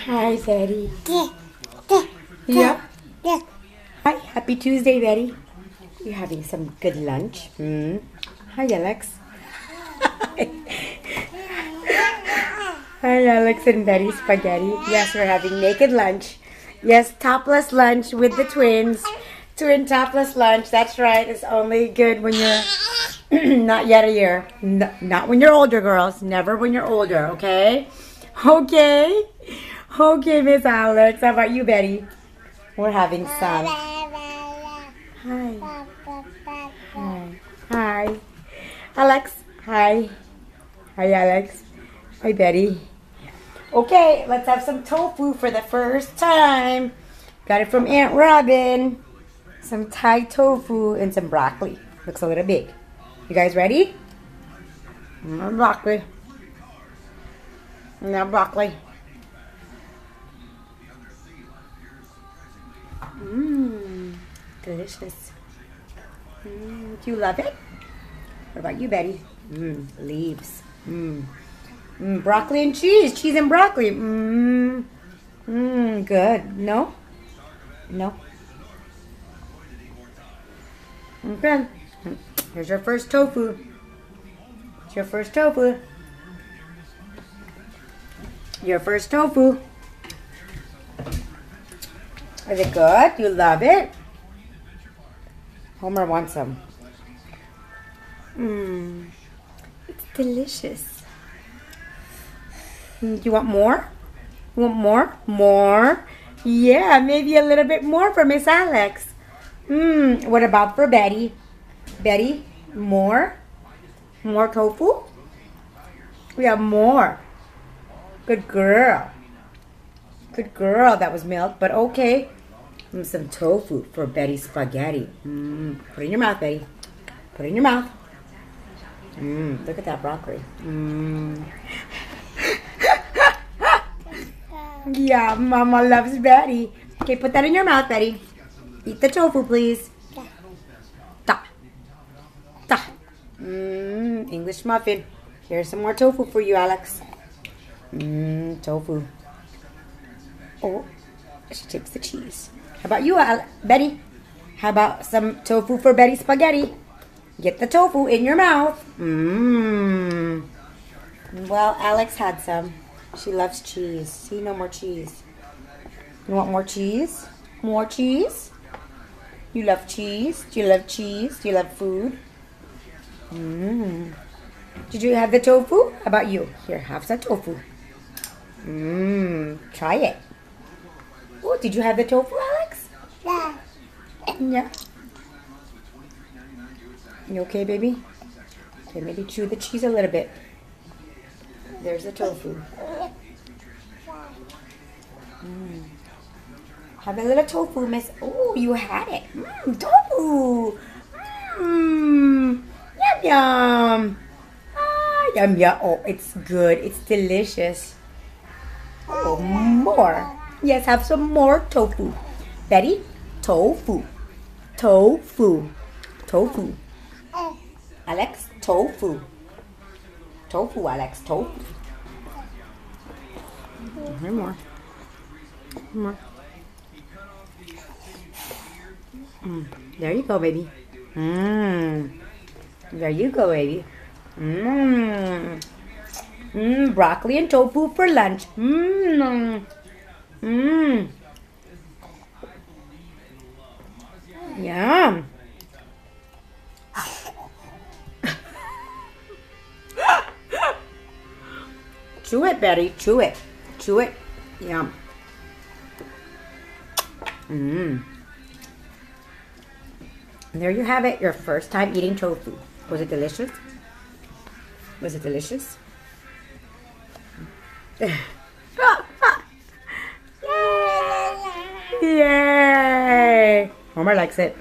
Hi, Betty. Yeah. Hi, happy Tuesday, Betty. You're having some good lunch. Hi, Alex. Hi, Alex and Betty Spaghetti. Yes, we're having naked lunch. Yes, topless lunch with the twins. Twin topless lunch. That's right. It's only good when you're not yet a year. Not when you're older, girls. Never when you're older, okay? Okay? Okay, Miss Alex. How about you, Betty? We're having some. Hi. Hi. Hi. Alex. Hi. Hi, Alex. Hi, Betty. Okay, let's have some tofu for the first time. Got it from Aunt Robin. Some Thai tofu and some broccoli. Looks a little big. You guys ready? Broccoli. Now broccoli. Delicious. Do you love it? What about you, Betty? Leaves. Broccoli and cheese. Cheese and broccoli. Good. No? No? Okay. Here's your first tofu. It's your first tofu. Your first tofu. Is it good? You love it? Homer wants some. It's delicious. Do you want more? You want more? More? Yeah, maybe a little bit more for Miss Alex. What about for Betty? Betty, more? More tofu? We have more. Good girl. Good girl. That was milk, but okay. Some tofu for Betty Spaghetti. Put it in your mouth, Betty. Put it in your mouth. Look at that broccoli. Yeah, Mama loves Betty. Okay, put that in your mouth, Betty. Eat the tofu, please. Ta. Ta. English muffin. Here's some more tofu for you, Alex. Tofu. Oh, she takes the cheese. How about you, Betty? How about some tofu for Betty Spaghetti? Get the tofu in your mouth. Well, Alex had some. She loves cheese. See, no more cheese. You want more cheese? More cheese? You love cheese? Do you love cheese? Do you love food? Did you have the tofu? How about you? Here, have some tofu. Try it. Oh, did you have the tofu, Alex? Yeah. Yeah. You okay, baby? Okay, maybe chew the cheese a little bit. There's the tofu. Have a little tofu, Miss. Oh, you had it. Tofu. Yum, yum. Yum, yum. Oh, it's good. It's delicious. Oh, more. Yes, have some more tofu. Betty, tofu. Tofu. Tofu. Alex, tofu. Tofu, Alex, tofu. More. More. There you go, baby. There you go, baby. Broccoli and tofu for lunch. Yum. Chew it, Betty. Chew it. Chew it. Yum. There you have it. Your first time eating tofu. Was it delicious? Was it delicious? Yay! Homer likes it.